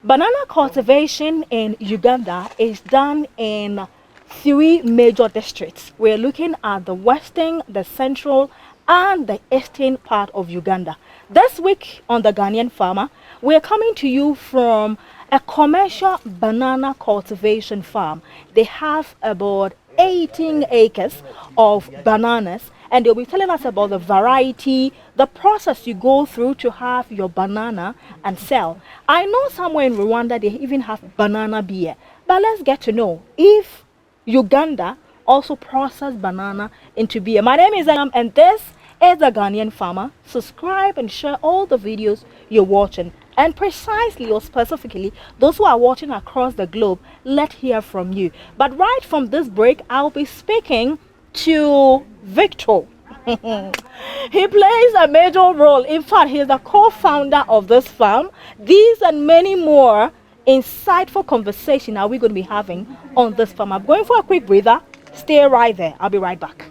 Banana cultivation in Uganda is done in 3 major districts. We're looking at the western, the central, and the eastern part of Uganda. This week on The Ghanaian Farmer, we're coming to you from a commercial banana cultivation farm. They have about 18 acres of bananas, and they'll be telling us about the variety, the process you go through to have your banana and sell. I know somewhere in Rwanda they even have banana beer, but let's get to know if Uganda also process banana into beer. My name is Ayam, and this is The Ghanaian Farmer. Subscribe and share all the videos you're watching, and precisely or specifically those who are watching across the globe, let's hear from you. But right from this break, I'll be speaking to Victor. He plays a major role. In fact, he is the co-founder of this farm. These and many more insightful conversation are we going to be having on this farm. I'm going for a quick breather. Stay right there. I'll be right back.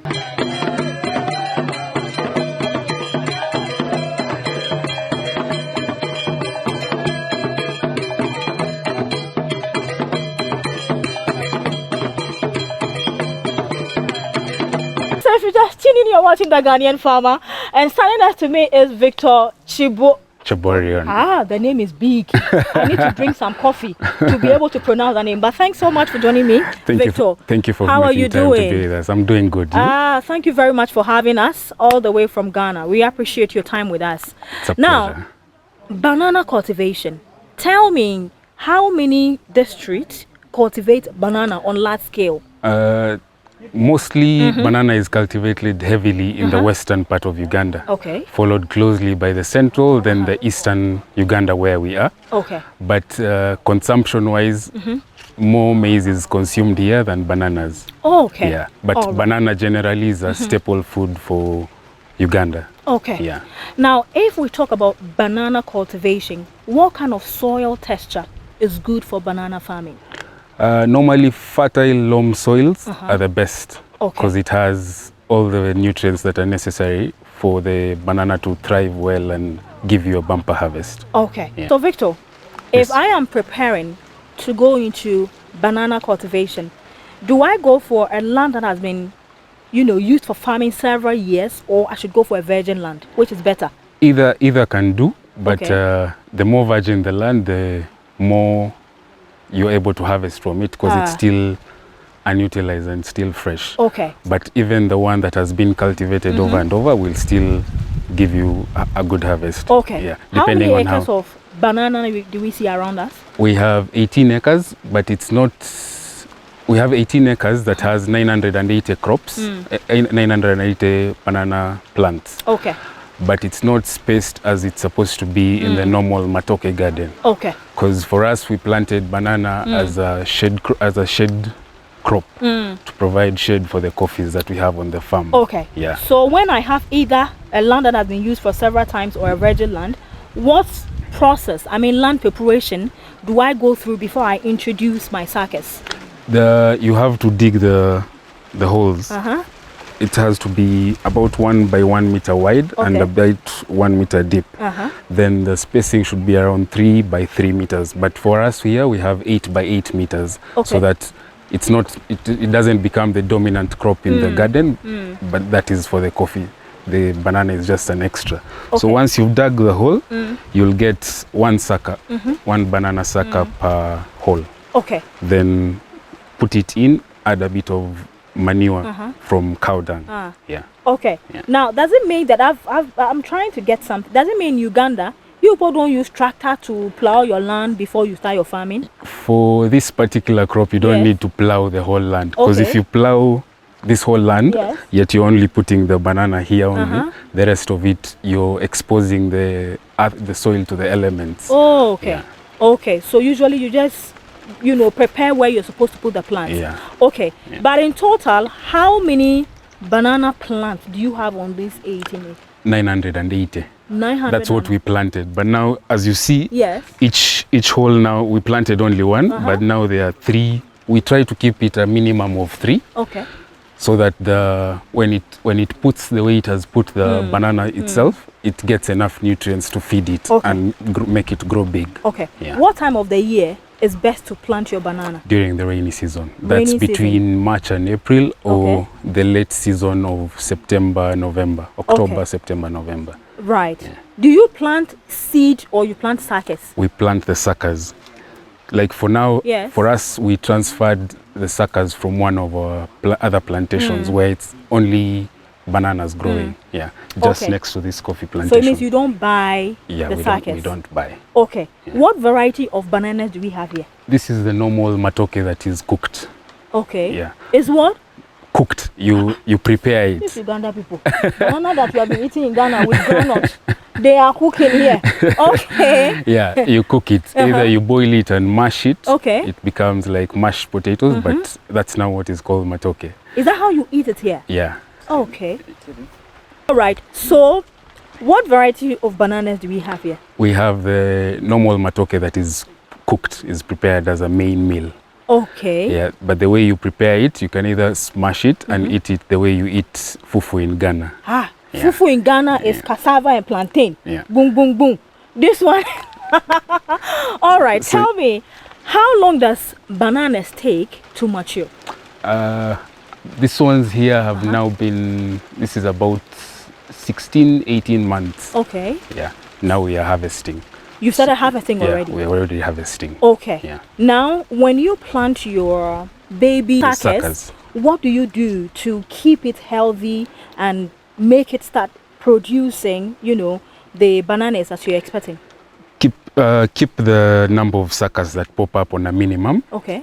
So if you're just tuning in, you're watching The Ghanaian Farmer, and standing next to me is Victor Chiborian. Ah, the name is big. I need to drink some coffee to be able to pronounce the name. But thanks so much for joining me, Victor. Thank you for How are you doing? To be with us. I'm doing good. Thank you very much for having us all the way from Ghana. We appreciate your time with us. It's a pleasure. Banana cultivation. Tell me, how many districts cultivate banana on large scale? Mostly banana is cultivated heavily in the western part of Uganda. Okay. Followed closely by the central, then the eastern Uganda where we are. Okay. But consumption-wise, more maize is consumed here than bananas. Oh, okay. Yeah. But banana generally is a staple food for Uganda. Okay. Yeah. Now, if we talk about banana cultivation, what kind of soil texture is good for banana farming? Normally fertile loam soils are the best because it has all the nutrients that are necessary for the banana to thrive well and give you a bumper harvest. Okay. Yeah. So Victor, if I am preparing to go into banana cultivation, do I go for a land that has been, used for farming several years, or I should go for a virgin land? Which is better? Either can do, but the more virgin the land, the more you're able to harvest from it because it's still unutilized and still fresh. Okay. But even the one that has been cultivated over and over will still give you a good harvest. Okay. Yeah. How many acres of banana do we see around us? We have 18 acres, but it's not... We have 18 acres that has 980 crops, 980 banana plants. Okay. But it's not spaced as it's supposed to be in the normal matoke garden. Okay. Because for us, we planted banana as a shade crop to provide shade for the coffees that we have on the farm. Okay. Yeah. So when I have either a land that has been used for several times or a virgin land, what process, land preparation, do I go through before I introduce my suckers? You have to dig the holes. It has to be about 1 by 1 meter wide and about 1 meter deep. Then the spacing should be around 3 by 3 meters. But for us here, we have 8 by 8 meters, so that it's not, it doesn't become the dominant crop in the garden, but that is for the coffee. The banana is just an extra. So once you've dug the hole, you'll get 1 sucker, 1 banana sucker per hole. Okay. Then put it in, add a bit of manure from cow dung. Yeah. Okay. Yeah. Now, does it mean that I'm trying to get something? Does it mean in Uganda you people don't use tractor to plow your land before you start your farming? For this particular crop, you don't need to plow the whole land, because if you plow this whole land, yet you're only putting the banana here only, the rest of it you're exposing the soil to the elements. Oh, okay. Yeah. Okay. So usually you just prepare where you're supposed to put the plants. Yeah. Okay. Yeah. But in total, how many banana plants do you have on this 18? 980. 900. That's what we planted. But now, as you see, yes, each hole now, we planted only one, but now there are 3. We try to keep it a minimum of 3. Okay. so that when it puts the way it has put the banana itself, it gets enough nutrients to feed it and make it grow big. Okay. Yeah. What time of the year is best to plant your banana? During the rainy season. That's between March and April, or the late season of September, November, October, September, November. Right. Yeah. Do you plant seed or you plant suckers? We plant the suckers. Like for now, for us, we transferred the suckers from one of our other plantations where it's only bananas growing. Yeah, just next to this coffee plantation. So it means you don't buy the suckers? We don't buy. Okay. Yeah. What variety of bananas do we have here? This is the normal matoke that is cooked. Okay. Yeah. Is what? Cooked. You prepare it. These Uganda people. Banana that we have been eating in Ghana with groundnut, they are cooking here. Okay. Yeah, you cook it. Either you boil it and mash it. Okay. It becomes like mashed potatoes, but that's now what is called matoke. Is that how you eat it here? Yeah. Okay. All right. So, what variety of bananas do we have here? We have the normal matoke that is cooked, is prepared as a main meal. Okay. Yeah, but the way you prepare it, you can either smash it and eat it the way you eat fufu in Ghana. Ah, fufu in Ghana is cassava and plantain. Yeah. Boom, boom, boom. This one. All right. So, tell me, how long does bananas take to mature? These ones here have now been, this is about 16, 18 months. Okay. Yeah. Now we are harvesting. You started harvesting already? Yeah, we're already harvesting. Okay. Yeah. Now, when you plant your baby suckers, what do you do to keep it healthy and make it start producing, you know, the bananas that you're expecting? Keep the number of suckers that pop up on a minimum. Okay.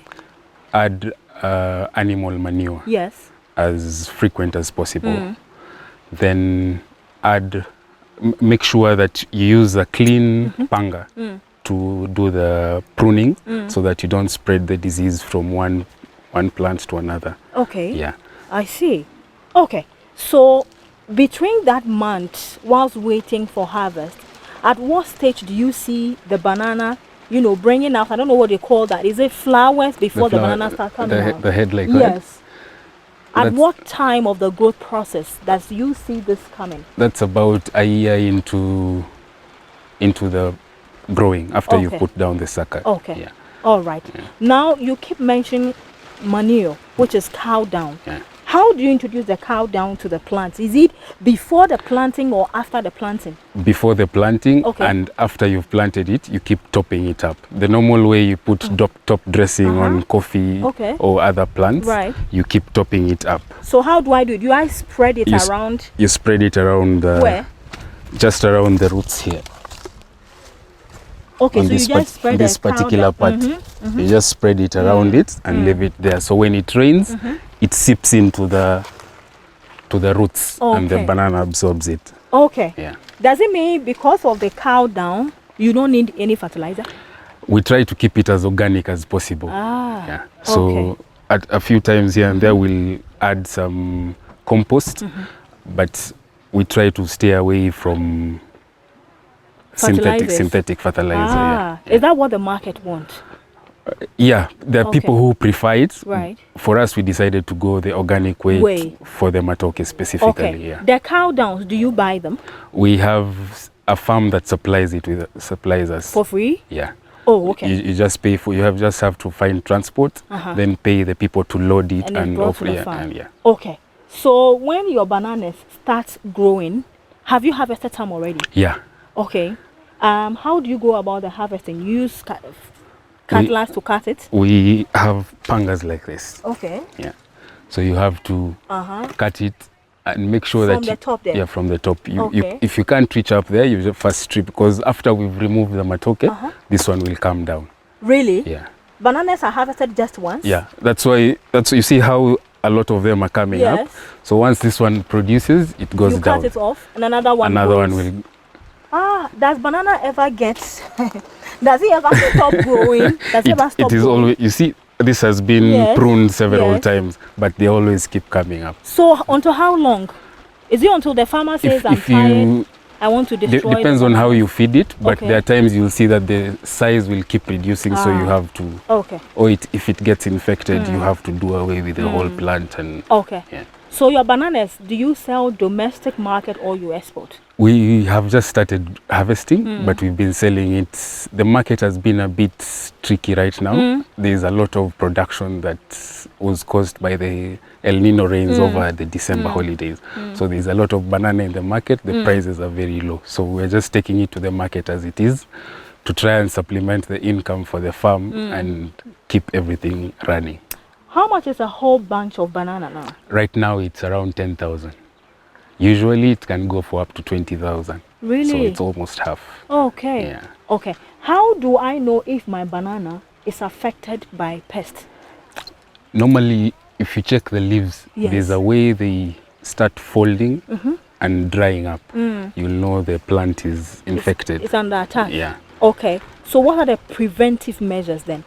Add animal manure. Yes. As frequent as possible. Then make sure that you use a clean panga to do the pruning so that you don't spread the disease from one plant to another. Okay. Yeah. I see. Okay. So between that month, whilst waiting for harvest, at what stage do you see the banana, you know, bringing out, I don't know what they call that. Is it flowers before the banana starts coming out? The head like yes. At what time of the growth process does you see this coming? That's about a year into the growing, after you put down the sucker. Okay. Yeah. All right. Yeah. Now you keep mentioning manure, which is cow dung. Yeah. How do you introduce the cow dung to the plants? Is it before the planting or after the planting? Before the planting, and after you've planted it, you keep topping it up. The normal way you put top dressing on coffee or other plants, you keep topping it up. So how do I do it? Do I spread it around? You spread it around where? Just around the roots here. Okay, on so you just spread this particular part. You just spread it around it and leave it there. So when it rains, it seeps into the roots and the banana absorbs it. Okay. Yeah. Does it mean because of the cow dung, you don't need any fertilizer? We try to keep it as organic as possible. Ah. Yeah. So at a few times here and there, we'll add some compost, but we try to stay away from synthetic fertilizer. Ah, is that what the market wants? Yeah, there are people who prefer it. Right. For us, we decided to go the organic way. For the matoke specifically. Okay. Yeah. The cow dung, do you buy them? We have a farm that supplies us for free. Yeah. Oh, okay. You just pay for. Just have to find transport, then pay the people to load it and offer. Yeah. Okay. So when your bananas start growing, have you harvested some already? Yeah. Okay. How do you go about the harvesting? You use cutlass to cut it? We have pangas like this. Okay. Yeah. So you have to cut it and make sure from the top there. Yeah, from the top. If you can't reach up there, you just first strip, because after we've removed the matoke, this one will come down. Really? Yeah. Bananas are harvested just once? Yeah. That's why you see how a lot of them are coming up. So once this one produces, it goes down. You cut it off and another one will. Ah, does banana ever get does it ever stop growing? Does it ever stop It is growing? always, you see, this has been pruned several times, but they always keep coming up. So until how long? Is it until the farmer says I'm tired I want to destroy. Depends on how you feed it, but Okay. there are times you'll see that the size will keep reducing, so you have to. Okay. Or if it gets infected, you have to do away with the whole plant and. Okay. Yeah. So your bananas, do you sell domestic market or you export? We have just started harvesting, but we've been selling it. The market has been a bit tricky right now. There's a lot of production that was caused by the El Nino rains over the December holidays. So there's a lot of banana in the market. The prices are very low. So we're just taking it to the market as it is to try and supplement the income for the farm and keep everything running. How much is a whole bunch of banana now? Right now it's around 10,000. Usually it can go for up to 20,000. Really? So it's almost half. Okay. Yeah. Okay. How do I know if my banana is affected by pest? Normally, if you check the leaves, there's a way they start folding and drying up. You'll know the plant is infected. It's under attack? Yeah. Okay. So what are the preventive measures then?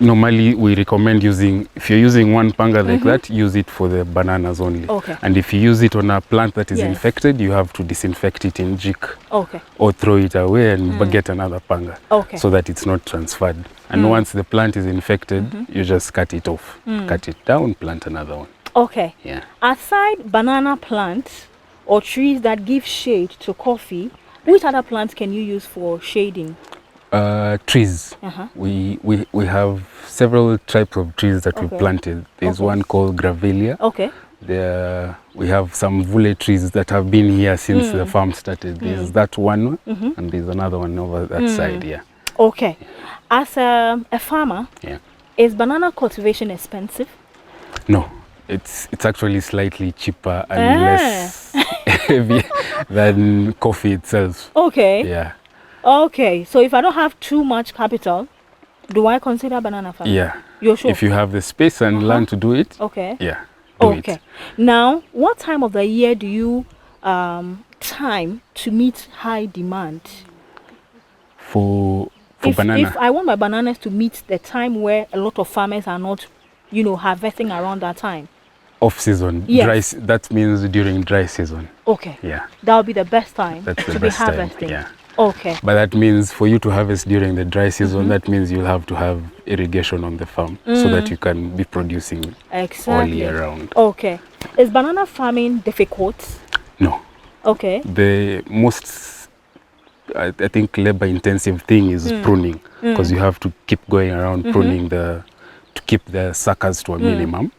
Normally, we recommend using, if you're using one panga like that, use it for the bananas only. Okay. And if you use it on a plant that is infected, you have to disinfect it in jik. Okay. Or throw it away and get another panga. Okay. So that it's not transferred. And once the plant is infected, you just cut it off. Cut it down, plant another one. Okay. Yeah. Aside banana plants or trees that give shade to coffee, which other plants can you use for shading? Trees. We have several types of trees that we planted. There's one called Gravelia. Okay. There we have some vule trees that have been here since the farm started. There's that one, and there's another one over that side. Yeah. Okay. As a farmer, is banana cultivation expensive? No, it's actually slightly cheaper and less heavy than coffee itself. Okay. Yeah. Okay, so if I don't have too much capital, do I consider banana farming? Yeah. You're sure? If you have the space and learn to do it. Okay. Yeah. Do it. Now, what time of the year do you time to meet high demand? For banana. If I want my bananas to meet the time where a lot of farmers are not, harvesting around that time. Off season. Yes. That means during dry season. Okay. Yeah. That would be the best time That's to the be best time. harvesting. Yeah. Okay. But that means for you to harvest during the dry season, that means you'll have to have irrigation on the farm so that you can be producing all year round. Okay. Is banana farming difficult? No. Okay. The most, I think, labor intensive thing is pruning, because you have to keep going around pruning to keep the suckers to a minimum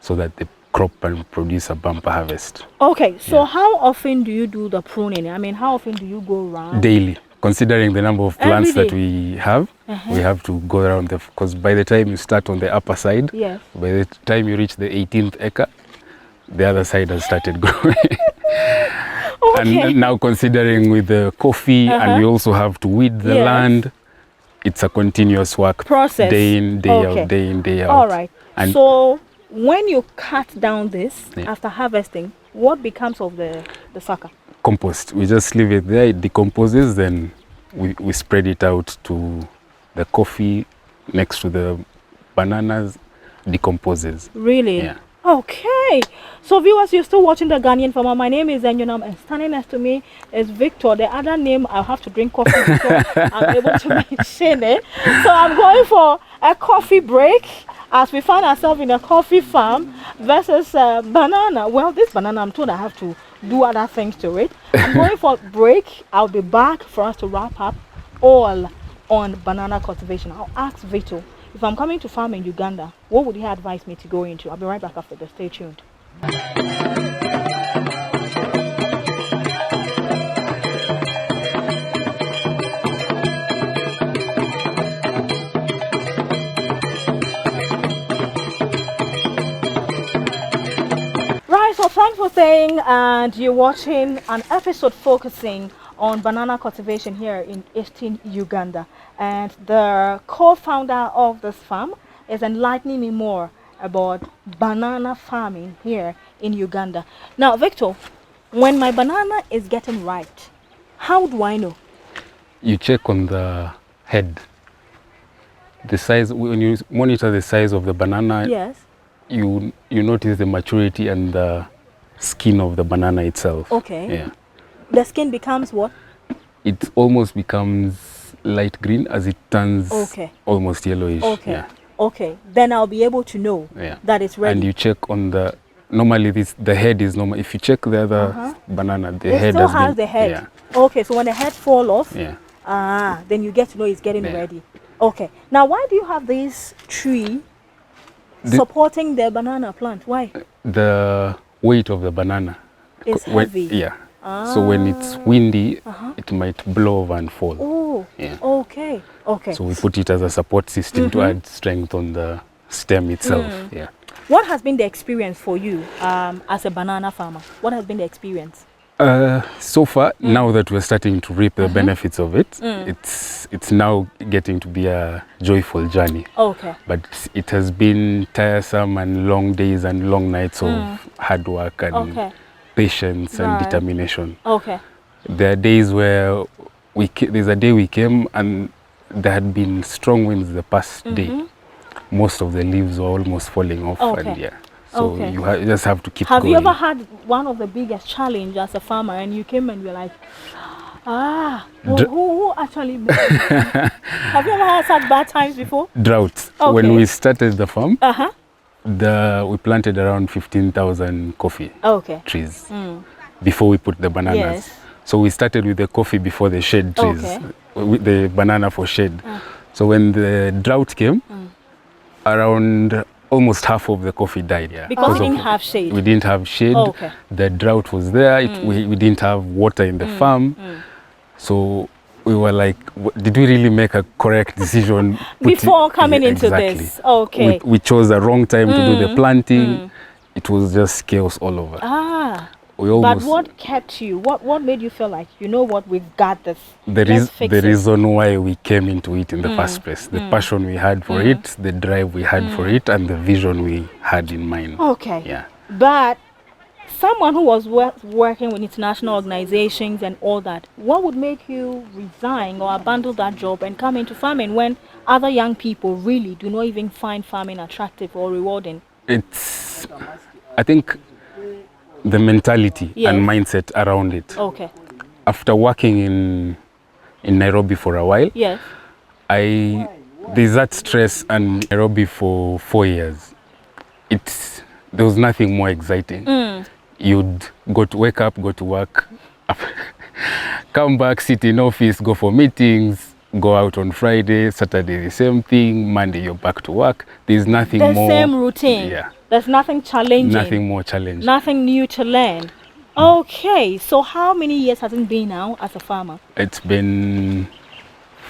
so that the crop and produce a bumper harvest. Okay, so how often do you do the pruning? I mean, how often do you go around? Daily. Considering the number of plants that we have to go around, because by the time you start on the upper side, by the time you reach the 18th acre, the other side has started growing. And now considering with the coffee, and we also have to weed the land, it's a continuous work process. Day in, day out, day in, day out. All right. And so when you cut down this after harvesting, what becomes of the sucker? Compost. We just leave it there, it decomposes, then we spread it out to the coffee next to the bananas, decomposes. Really? Yeah. Okay. So viewers, you're still watching The Ghanaian Farmer. My name is Enyonam, and standing next to me is Victor. The other name, I'll have to drink coffee before I'm able to mention it. So I'm going for a coffee break as we find ourselves in a coffee farm versus banana. Well, this banana, I'm told I have to do other things to it. I'm going for a break. I'll be back for us to wrap up all on banana cultivation. I'll ask Victor, if I'm coming to farm in Uganda, what would he advise me to go into? I'll be right back after this. Stay tuned. Right, so thanks for staying, and you're watching an episode focusing on banana cultivation here in eastern Uganda. And the co-founder of this farm is enlightening me more about banana farming here in Uganda. Now, Victor, when my banana is getting ripe, how do I know? You check on the head. The size, when you monitor the size of the banana, yes, you notice the maturity and the skin of the banana itself. Okay. Yeah. the skin becomes what? It almost becomes light green as it turns almost yellowish. Okay. Yeah. Okay. Then I'll be able to know that it's ready. And you check on the, normally the head is normal. If you check the other banana, the head still has the head. Yeah. Okay, so when the head fall off, yeah, then you get to know it's getting ready. Okay. Now, why do you have this tree supporting the banana plant? Why? The weight of the banana. It's heavy. Yeah. So when it's windy, it might blow over and fall. Oh, yeah. Okay. Okay. So we put it as a support system to add strength on the stem itself. Yeah. What has been the experience for you as a banana farmer? What has been the experience? So far, now that we're starting to reap the benefits of it, it's now getting to be a joyful journey. Okay. But it has been tiresome and long days and long nights of hard work and patience and determination. Okay. There are days where there's a day we came and there had been strong winds the past day. Most of the leaves were almost falling off. And so you just have to keep going. Have you ever had one of the biggest challenges as a farmer and you came and you're like, who actually have you ever had such bad times before? Droughts. When we started the farm, we planted around 15,000 coffee trees before we put the bananas. Yes. So we started with the coffee before the shade trees, with the banana for shade. So when the drought came, around almost half of the coffee died. Yeah, because we didn't have shade. We didn't have shade. The drought was there. We didn't have water in the farm. So we were like, did we really make a correct decision before coming into this? Okay. We chose the wrong time to do the planting. It was just chaos all over. But what kept you? What made you feel like, you know what, we've got this? The reason why we came into it in the first place, the passion we had for it, the drive we had for it, and the vision we had in mind. Okay. Yeah. But someone who was working with international organizations and all that, what would make you resign or abandon that job and come into farming when other young people really do not even find farming attractive or rewarding? I think the mentality and mindset around it. Okay. After working in Nairobi for a while, there's that stress, and Nairobi for 4 years. There was nothing more exciting. You'd wake up, go to work, come back, sit in office, go for meetings, go out on Friday, Saturday the same thing, Monday you're back to work. There's nothing more. The same routine. Yeah. There's nothing challenging. Nothing more challenging. Nothing new to learn. Okay, so how many years has it been now as a farmer? It's been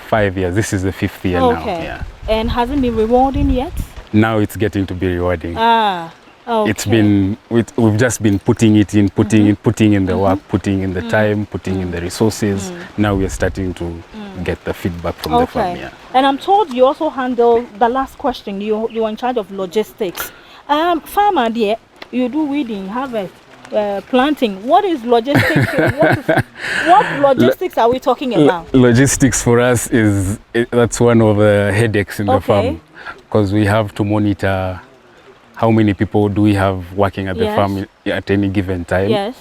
5 years. This is the 5th year now. Yeah. And hasn't been rewarding yet? Now it's getting to be rewarding. Okay. It's been, we've just been putting it in, putting in the work, putting in the time, putting in the resources. Now we're starting to get the feedback from the farm. Yeah. And I'm told you also handle the last question. You're in charge of logistics. Farmer, dear, you do weeding, harvest, planting. What is logistics? what logistics are we talking about? Logistics for us that's one of the headaches in the farm, because we have to monitor how many people do we have working at the farm at any given time. Yes.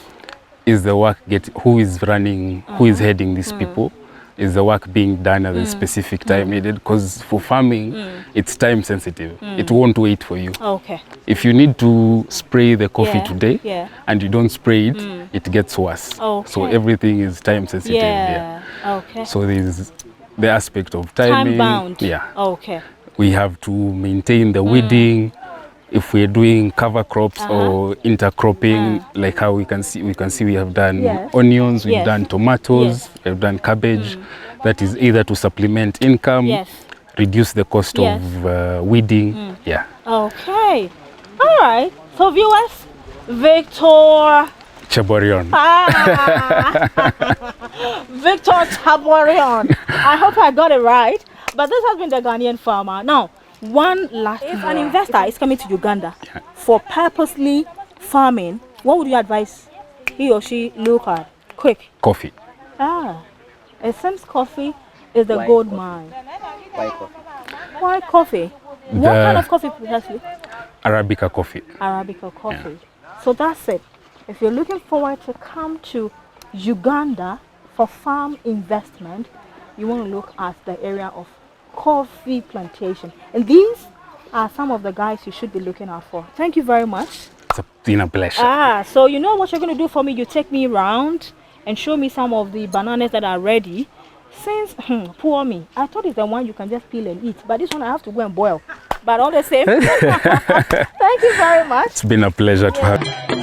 Is the work who is running, who is heading these people? Is the work being done at a specific time needed? Because for farming, it's time sensitive. It won't wait for you. Okay. If you need to spray the coffee today and you don't spray it, it gets worse. Okay. So everything is time sensitive. Okay. So there's the aspect of timing. Time bound. Yeah. Okay. We have to maintain the weeding. If we're doing cover crops or intercropping, like how we can see we have done onions, we've done tomatoes, we've done cabbage. That is either to supplement income, reduce the cost of weeding. Yeah. Okay. All right. So viewers, Victor Chaborion. Victor Chaborion. I hope I got it right. But this has been the Ghanaian farmer. Now, one last, if an investor is coming to Uganda for purposely farming, what would you advise he or she look at? Quick. Coffee. It seems coffee is the gold mine. Why coffee? Why coffee? What kind of coffee precisely? Arabica coffee. Arabica coffee. So that's it. If you're looking forward to come to Uganda, for farm investment, you want to look at the area of coffee plantation. And these are some of the guys you should be looking out for. Thank you very much. It's been a pleasure. So you know what you're going to do for me? You take me around and show me some of the bananas that are ready. Since, poor me, I thought it's the one you can just peel and eat. But this one I have to go and boil. But all the same, thank you very much. It's been a pleasure to have you.